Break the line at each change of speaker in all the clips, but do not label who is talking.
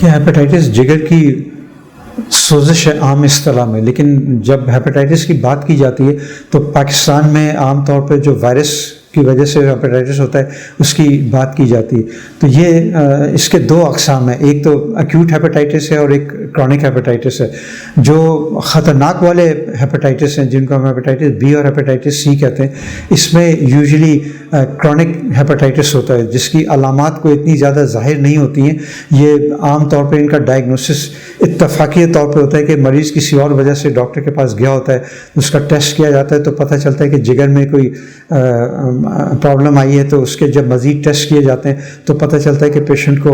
کہ ہیپیٹائٹس جگر کی سوزش ہے عام اصطلاح میں، لیکن جب ہیپیٹائٹس کی بات کی جاتی ہے تو پاکستان میں عام طور پہ جو وائرس کی وجہ سے ہیپیٹائٹس ہوتا ہے اس کی بات کی جاتی ہے۔ تو یہ اس کے دو اقسام ہیں، ایک تو ایکیوٹ ہیپیٹائٹس ہے اور ایک کرونک ہیپیٹائٹس ہے۔ جو خطرناک والے ہیپیٹائٹس ہیں جن کو ہم ہیپیٹائٹس بی اور ہیپیٹائٹس سی کہتے ہیں، اس میں یوزلی کرونک ہیپیٹائٹس ہوتا ہے جس کی علامات کو اتنی زیادہ ظاہر نہیں ہوتی ہیں۔ یہ عام طور پہ ان کا ڈائگنوسس اتفاقی طور پہ ہوتا ہے کہ مریض کسی اور وجہ سے ڈاکٹر کے پاس گیا ہوتا ہے، اس کا ٹیسٹ کیا جاتا ہے تو پتہ چلتا ہے کہ جگر میں کوئی پرابلم آئی ہے، تو اس کے جب مزید ٹیسٹ کیے جاتے ہیں تو پتہ چلتا ہے کہ پیشنٹ کو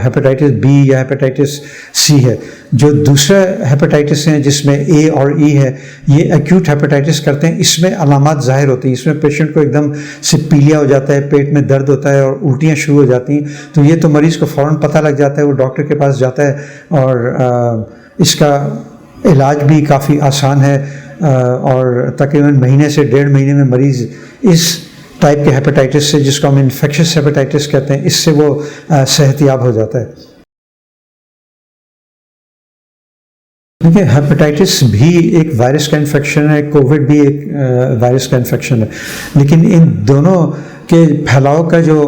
ہیپیٹائٹس بی یا ہیپیٹائٹس سی ہے۔ جو دوسرے ہیپیٹائٹس ہیں جس میں اے اور ای ہے، یہ ایکیوٹ ہیپیٹائٹس کرتے ہیں، اس میں علامات ظاہر ہوتی ہیں، اس میں پیشنٹ کو ایک دم سے پیلیا ہو جاتا ہے، پیٹ میں درد ہوتا ہے اور الٹیاں شروع ہو جاتی ہیں۔ تو یہ تو مریض کو فوراً پتہ لگ جاتا ہے، وہ ڈاکٹر کے پاس جاتا ہے اور اس کا علاج بھی کافی آسان ہے، اور تقریباً مہینے سے 1.5 مہینے میں مریض اس ٹائپ کے ہیپیٹائٹس سے، جس کو ہم انفیکشس ہیپیٹائٹس کہتے ہیں، اس سے وہ صحت یاب ہو جاتا ہے۔ دیکھیے، ہیپیٹائٹس بھی ایک وائرس کا انفیکشن ہے، کووڈ بھی ایک وائرس کا انفیکشن ہے، لیکن ان دونوں کے پھیلاؤ کا جو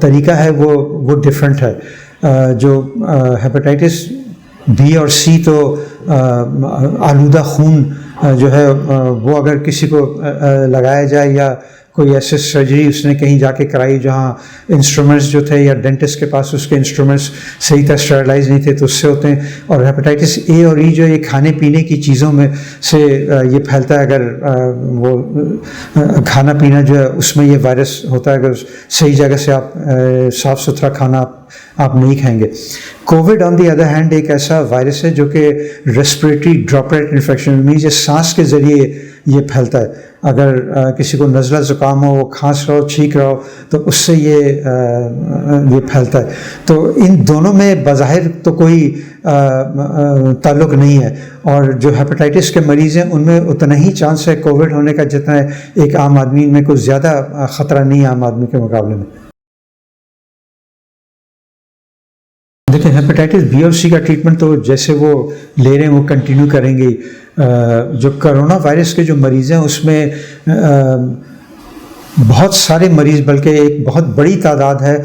طریقہ ہے وہ ڈفرینٹ ہے۔ جو ہیپیٹائٹس بی اور سی تو آلودہ خون جو ہے وہ اگر کسی کو لگایا جائے یا کوئی ایسے سرجری اس نے کہیں جا کے کرائی جہاں انسٹرومنٹس جو تھے یا ڈینٹسٹ کے پاس اس کے انسٹرومنٹس صحیح طرح اسٹیرلائز نہیں تھے تو اس سے ہوتے ہیں۔ اور ہیپیٹائٹس اے اور ای جو یہ کھانے پینے کی چیزوں میں سے یہ پھیلتا ہے، اگر وہ کھانا پینا جو ہے اس میں یہ وائرس ہوتا ہے، اگر صحیح جگہ سے آپ صاف ستھرا کھانا آپ نہیں کھائیں گے۔ Covid on the other hand ایک ایسا وائرس ہے جو کہ ریسپریٹری ڈراپلیٹ انفیکشن مینس یہ سانس کے ذریعے یہ پھیلتا ہے۔ اگر کسی کو نزلہ زکام ہو، وہ کھانس رہا ہو، چھینک رہا ہو، تو اس سے یہ پھیلتا ہے۔ تو ان دونوں میں بظاہر تو کوئی تعلق نہیں ہے، اور جو ہیپیٹائٹس کے مریض ہیں ان میں اتنا ہی چانس ہے کووڈ ہونے کا جتنا ہے ایک عام آدمی میں، کوئی زیادہ خطرہ نہیں ہے عام آدمی کے مقابلے میں۔ دیکھیں، ہیپیٹائٹس بی اور سی کا ٹریٹمنٹ تو جیسے وہ لے رہے ہیں وہ کنٹینیو کریں گے۔ جو کرونا وائرس کے جو مریض ہیں اس میں بہت سارے مریض، بلکہ ایک بہت بڑی تعداد ہے،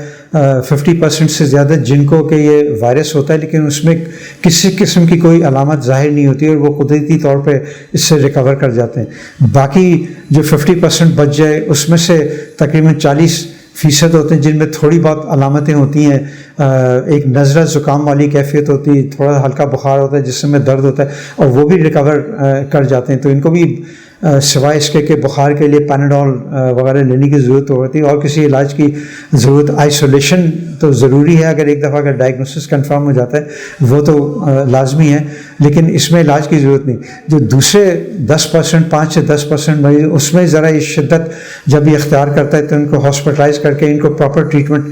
50% سے زیادہ، جن کو کہ یہ وائرس ہوتا ہے لیکن اس میں کسی قسم کی کوئی علامت ظاہر نہیں ہوتی اور وہ قدرتی طور پہ اس سے ریکور کر جاتے ہیں۔ باقی جو 50% بچ جائے اس میں سے تقریباً 40% ہوتے ہیں جن میں تھوڑی بہت علامتیں ہوتی ہیں، ایک نزلہ زکام والی کیفیت ہوتی ہے، تھوڑا ہلکا بخار ہوتا ہے، جسم میں درد ہوتا ہے، اور وہ بھی ریکور کر جاتے ہیں۔ تو ان کو بھی سوائے اس کے کہ بخار کے لیے پیناڈول وغیرہ لینے کی ضرورت ہوتی ہے اور کسی علاج کی ضرورت، آئسولیشن تو ضروری ہے، اگر ایک دفعہ اگر ڈائگنوسس کنفرم ہو جاتا ہے وہ تو لازمی ہے، لیکن اس میں علاج کی ضرورت نہیں۔ جو دوسرے 10%، 5 سے 10% مریض، اس میں ذرا یہ شدت جب یہ اختیار کرتا ہے تو ان کو ہاسپٹلائز کر کے ان کو پراپر ٹریٹمنٹ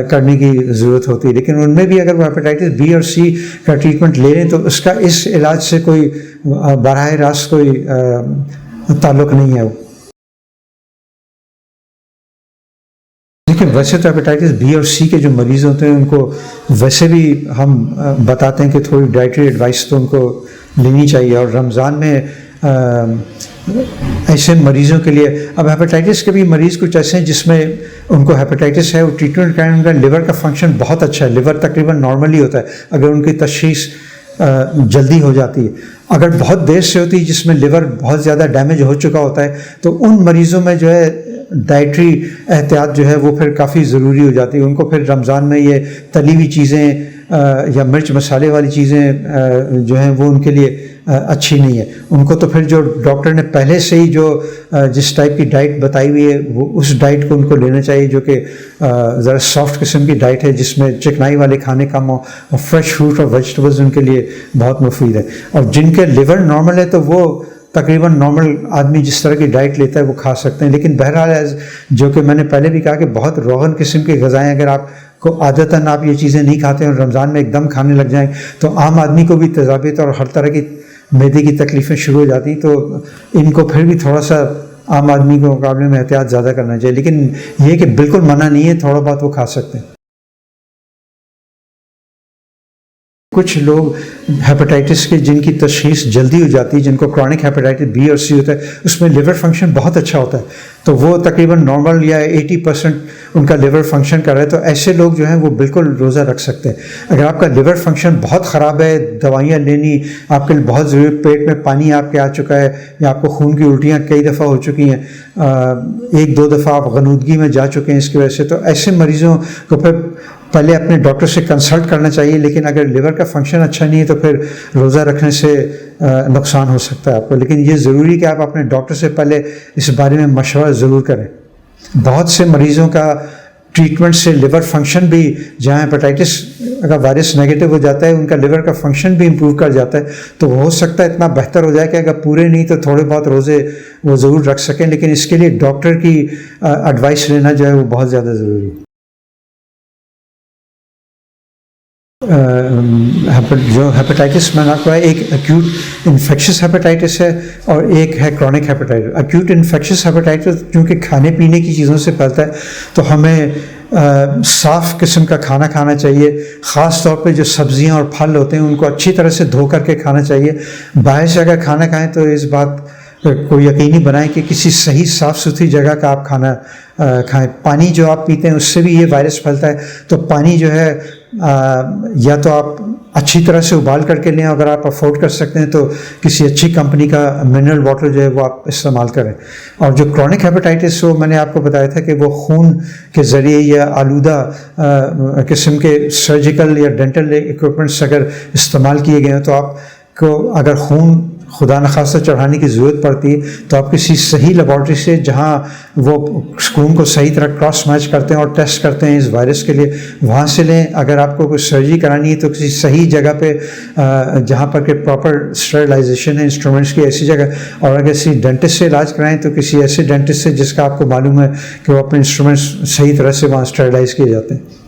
کرنے کی ضرورت ہوتی ہے۔ لیکن ان میں بھی اگر وہ ہیپیٹائٹس بی اور سی کا ٹریٹمنٹ لے رہے ہیں تو اس کا اس علاج سے کوئی براہ راست کوئی تعلق نہیں ہے۔ دیکھیں، ویسے تو ہیپیٹائٹس بی اور سی کے جو مریض ہوتے ہیں ان کو ویسے بھی ہم بتاتے ہیں کہ تھوڑی ڈائٹری ایڈوائس تو ان کو لینی چاہیے، اور رمضان میں ایسے مریضوں کے لیے، اب ہیپیٹائٹس کے بھی مریض کچھ ایسے ہیں جس میں ان کو ہیپیٹائٹس ہے، وہ ٹریٹمنٹ کریں، ان کا لیور کا فنکشن بہت اچھا ہے، لیور تقریباً نارملی ہوتا ہے اگر ان کی تشخیص جلدی ہو جاتی ہے۔ اگر بہت دیر سے ہوتی ہے جس میں لیور بہت زیادہ ڈیمیج ہو چکا ہوتا ہے تو ان مریضوں میں جو ہے ڈائٹری احتیاط جو ہے وہ پھر کافی ضروری ہو جاتی ہے۔ ان کو پھر رمضان میں یہ تلی ہوئی چیزیں یا مرچ مسالے والی چیزیں جو ہیں وہ ان کے لیے اچھی نہیں ہے۔ ان کو تو پھر جو ڈاکٹر نے پہلے سے ہی جو جس ٹائپ کی ڈائٹ بتائی ہوئی ہے وہ اس ڈائٹ کو ان کو لینا چاہیے، جو کہ ذرا سافٹ قسم کی ڈائٹ ہے جس میں چکنائی والے کھانے کم ہو، اور فریش فروٹ اور ویجیٹیبلز ان کے لیے بہت مفید ہے۔ اور جن کے لیور نارمل ہے تو وہ تقریباً نارمل آدمی جس طرح کی ڈائٹ لیتا ہے وہ کھا سکتے ہیں۔ لیکن بہرحال جو کہ میں نے پہلے بھی کہا کہ بہت روغن قسم کی غذائیں اگر آپ کو عادتاً آپ یہ چیزیں نہیں کھاتے ہیں اور رمضان میں ایک دم کھانے لگ جائیں تو عام آدمی کو بھی تیزابیت اور ہر طرح کی معدے کی تکلیفیں شروع ہو جاتی ہیں۔ تو ان کو پھر بھی تھوڑا سا عام آدمی کے مقابلے میں احتیاط زیادہ کرنا چاہیے، لیکن یہ کہ بالکل منع نہیں ہے، تھوڑا بہت وہ کھا سکتے ہیں۔ کچھ لوگ ہیپاٹائٹس کے جن کی تشخیص جلدی ہو جاتی ہے، جن کو کرونک ہیپاٹائٹس بی اور سی ہوتا ہے، اس میں لیور فنکشن بہت اچھا ہوتا ہے، تو وہ تقریباً نارمل یا 80% ان کا لیور فنکشن کر رہا ہے، تو ایسے لوگ جو ہیں وہ بالکل روزہ رکھ سکتے ہیں۔ اگر آپ کا لیور فنکشن بہت خراب ہے، دوائیاں لینی آپ کے لیے بہت ضروری، پیٹ میں پانی آپ کے آ چکا ہے یا آپ کو خون کی الٹیاں کئی دفعہ ہو چکی ہیں، 1-2 دفعہ آپ غنودگی میں جا چکے ہیں اس کی وجہ سے، تو ایسے مریضوں کو پھر پہلے اپنے ڈاکٹر سے کنسلٹ کرنا چاہیے۔ لیکن اگر لیور کا فنکشن اچھا نہیں ہے تو پھر روزہ رکھنے سے نقصان ہو سکتا ہے آپ کو، لیکن یہ ضروری کہ آپ اپنے ڈاکٹر سے پہلے اس بارے میں مشورہ ضرور کریں۔ بہت سے مریضوں کا ٹریٹمنٹ سے لیور فنکشن بھی، جہاں ہیپاٹائٹس اگر وائرس نیگیٹو ہو جاتا ہے، ان کا لیور کا فنکشن بھی امپروو کر جاتا ہے، تو ہو سکتا ہے اتنا بہتر ہو جائے کہ اگر پورے نہیں تو تھوڑے بہت روزے وہ ضرور رکھ سکیں، لیکن اس کے لیے ڈاکٹر کی ایڈوائس لینا جو ہے وہ بہت زیادہ ضروری ہے۔ جو ہیپاٹائٹس میں نے آپ کو ایک ایکیوٹ انفیکشس ہیپاٹائٹس ہے اور ایک ہے chronic hepatitis. Acute infectious hepatitis چونکہ کھانے پینے کی چیزوں سے پھیلتا ہے، تو ہمیں صاف قسم کا کھانا کھانا چاہیے، خاص طور پہ جو سبزیاں اور پھل ہوتے ہیں ان کو اچھی طرح سے دھو کر کے کھانا چاہیے۔ باہر سے اگر کھانا کھائیں تو اس بات کو یقینی بنائیں کہ کسی صحیح صاف ستھری جگہ کا آپ کھانا کھائیں۔ پانی جو آپ پیتے ہیں اس سے بھی یہ وائرس پھیلتا ہے، تو پانی جو ہے یا تو آپ اچھی طرح سے ابال کر کے لیں، اگر آپ افورڈ کر سکتے ہیں تو کسی اچھی کمپنی کا منرل واٹر جو ہے وہ آپ استعمال کریں۔ اور جو کرونک ہیپاٹائٹس وہ میں نے آپ کو بتایا تھا کہ وہ خون کے ذریعے یا آلودہ قسم کے سرجیکل یا ڈینٹل ایکوپمنٹس اگر استعمال کیے گئے ہیں، تو آپ کو اگر خون خدا نخواستہ چڑھانے کی ضرورت پڑتی ہے تو آپ کسی صحیح لیبارٹری سے، جہاں وہ خون کو صحیح طرح کراس میچ کرتے ہیں اور ٹیسٹ کرتے ہیں اس وائرس کے لیے، وہاں سے لیں۔ اگر آپ کو کوئی سرجری کرانی ہے تو کسی صحیح جگہ پہ جہاں پر کہ پراپر اسٹرلائزیشن ہے انسٹرومنٹس کی، ایسی جگہ۔ اور اگر کسی ڈینٹسٹ سے علاج کرائیں تو کسی ایسے ڈینٹسٹ سے جس کا آپ کو معلوم ہے کہ وہ اپنے انسٹرومنٹس صحیح طرح سے وہاں اسٹرلائز کیے جاتے ہیں۔